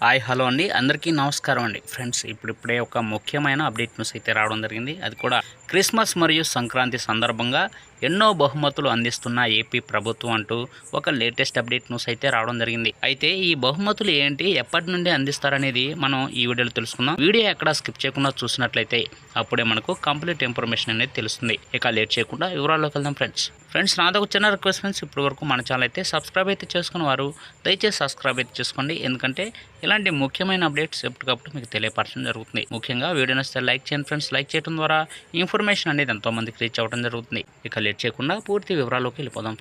Hi hello అండి, అందరికీ నమస్కారం అండి. ఫ్రెండ్స్, ఇప్పుడిప్పుడే ఒక ముఖ్యమైన అప్డేట్ న్యూస్ అయితే రావడం జరిగింది. అది కూడా క్రిస్మస్ మరియు సంక్రాంతి సందర్భంగా ఎన్నో బహుమతులు అందిస్తున్న ఏపీ ప్రభుత్వం అంటూ ఒక లేటెస్ట్ అప్డేట్ న్యూస్ అయితే రావడం జరిగింది. అయితే ఈ బహుమతులు ఏంటి, ఎప్పటి నుండి అందిస్తారనేది మనం ఈ వీడియోలో తెలుసుకుందాం. వీడియో ఎక్కడ స్కిప్ చేయకుండా చూసినట్లయితే అప్పుడే మనకు కంప్లీట్ ఇన్ఫర్మేషన్ అనేది తెలుస్తుంది. ఇక లేట్ చేయకుండా వివరాల్లోకి వెళ్దాం. ఫ్రెండ్స్ నాదొక చిన్న రిక్వెస్ట్ ఫ్రెండ్స్, ఇప్పటి వరకు మన ఛానల్ అయితే సబ్స్క్రైబ్ అయితే చేసుకున్న వారు దయచేసి సబ్స్క్రైబ్ అయితే చేసుకోండి. ఎందుకంటే ఇలాంటి ముఖ్యమైన అప్డేట్స్ ఎప్పటికప్పుడు మీకు తెలియపరచడం జరుగుతుంది. ముఖ్యంగా వీడియో నచ్చితే లైక్ చేయండి ఫ్రెండ్స్. లైక్ చేయడం ద్వారా ఇన్ఫర్మేషన్ అనేది ఎంతోమందికి రీచ్ అవ్వడం జరుగుతుంది. ఇక లేట్ చేయకుండా పూర్తి వివరాల్లోకి వెళ్ళిపోదాం.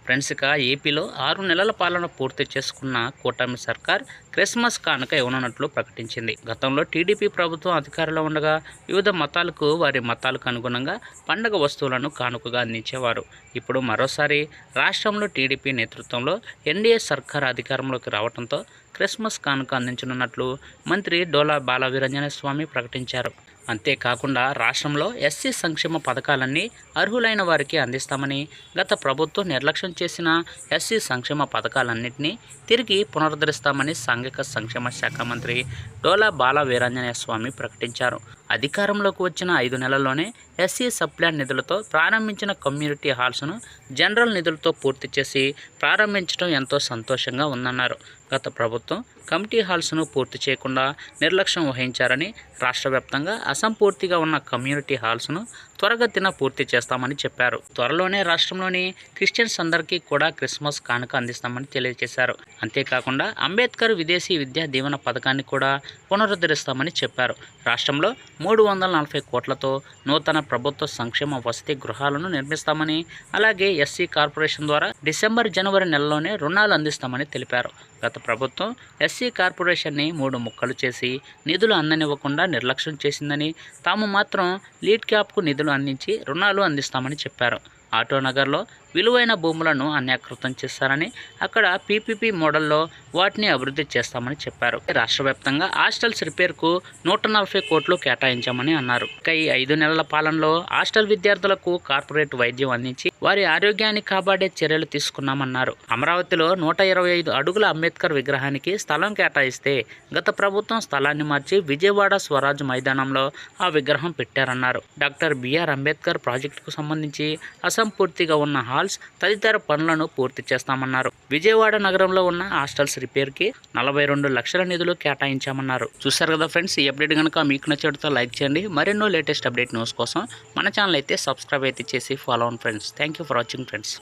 ఫ్రెండ్స్ ఇక ఏపీలో 6 నెలల పాలన పూర్తి చేసుకున్న కూటమి సర్కార్ క్రిస్మస్ కానుక ఇవ్వనున్నట్లు ప్రకటించింది. గతంలో టీడీపీ ప్రభుత్వం అధికారంలో ఉండగా వివిధ మతాలకు వారి మతాలకు అనుగుణంగా పండగ వస్తువులను కానుకగా అందించేవారు. ఇప్పుడు మరోసారి రాష్ట్రంలో టీడీపీ నేతృత్వంలో ఎన్డీఏ సర్కార్ అధికారంలోకి రావడంతో క్రిస్మస్ కానుక అందించనున్నట్లు మంత్రి డోలా బాలవీరంజన స్వామి ప్రకటించారు. అంతేకాకుండా రాష్ట్రంలో ఎస్సీ సంక్షేమ పథకాలన్నీ అర్హులైన వారికి అందిస్తామని, గత ప్రభుత్వం నిర్లక్ష్యం చేసిన ఎస్సీ సంక్షేమ పథకాలన్నింటినీ తిరిగి పునరుద్ధరిస్తామని సాంఘిక సంక్షేమ శాఖ మంత్రి డోలా బాల వీరాంజనేయ స్వామి ప్రకటించారు. అధికారంలోకి వచ్చిన 5 నెలల్లోనే ఎస్సీ సప్లాన్ నిధులతో ప్రారంభించిన కమ్యూనిటీ హాల్స్ను జనరల్ నిధులతో పూర్తి చేసి ప్రారంభించడం ఎంతో సంతోషంగా ఉందన్నారు. గత ప్రభుత్వం కమిటీ హాల్స్ను పూర్తి చేయకుండా నిర్లక్ష్యం వహించారని, రాష్ట్ర వ్యాప్తంగా అసంపూర్తిగా ఉన్న కమ్యూనిటీ హాల్స్ను త్వరగతిన పూర్తి చేస్తామని చెప్పారు. త్వరలోనే రాష్ట్రంలోని క్రిస్టియన్స్ అందరికీ కూడా క్రిస్మస్ కానుక అందిస్తామని తెలియజేశారు. అంతేకాకుండా అంబేద్కర్ విదేశీ విద్యా దీవెన పథకాన్ని కూడా పునరుద్ధరిస్తామని చెప్పారు. రాష్ట్రంలో 340 కోట్లతో నూతన ప్రభుత్వ సంక్షేమ వసతి గృహాలను నిర్మిస్తామని, అలాగే ఎస్సీ కార్పొరేషన్ ద్వారా డిసెంబర్-జనవరి నెలలోనే రుణాలు అందిస్తామని తెలిపారు. గత ప్రభుత్వం ఎస్సీ కార్పొరేషన్ని 3 ముక్కలు చేసి నిధులు అందనివ్వకుండా నిర్లక్ష్యం చేసిందని, తాము మాత్రం లీడ్ క్యాప్కు నిధులు అందించి రుణాలు అందిస్తామని చెప్పారు. ఆటోనగర్లో విలువైన భూములను అన్యాకృతం చేస్తారని, అక్కడ పీపీపీ మోడల్లో వాటిని అభివృద్ధి చేస్తామని చెప్పారు. రాష్ట్ర వ్యాప్తంగా హాస్టల్స్ రిపేర్కు 140 కోట్లు కేటాయించామని అన్నారు. ఇక ఈ 5 నెలల పాలనలో హాస్టల్ విద్యార్థులకు కార్పొరేట్ వైద్యం అందించి వారి ఆరోగ్యాన్ని కాపాడే చర్యలు తీసుకున్నామన్నారు. అమరావతిలో 125 అడుగుల అంబేద్కర్ విగ్రహానికి స్థలం కేటాయిస్తే గత ప్రభుత్వం స్థలాన్ని మార్చి విజయవాడ స్వరాజ్ మైదానంలో ఆ విగ్రహం పెట్టారన్నారు. డాక్టర్ బిఆర్ అంబేద్కర్ ప్రాజెక్టుకు సంబంధించి అసంపూర్తిగా ఉన్న హాల్స్ తదితర పనులను పూర్తి చేస్తామన్నారు. విజయవాడ నగరంలో ఉన్న హాస్టల్స్ రిపేర్కి 42 లక్షల నిధులు కేటాయించామన్నారు. చూశారు కదా ఫ్రెండ్స్, ఈ అప్డేట్ కనుక మీకు నచ్చినట్లయితే లైక్ చేయండి. మరెన్నో లేటెస్ట్ అప్డేట్ న్యూస్ కోసం మన ఛానల్ అయితే సబ్స్క్రైబ్ అయితే చేసి ఫాలో అవ్వండి friends. Thank you for watching friends.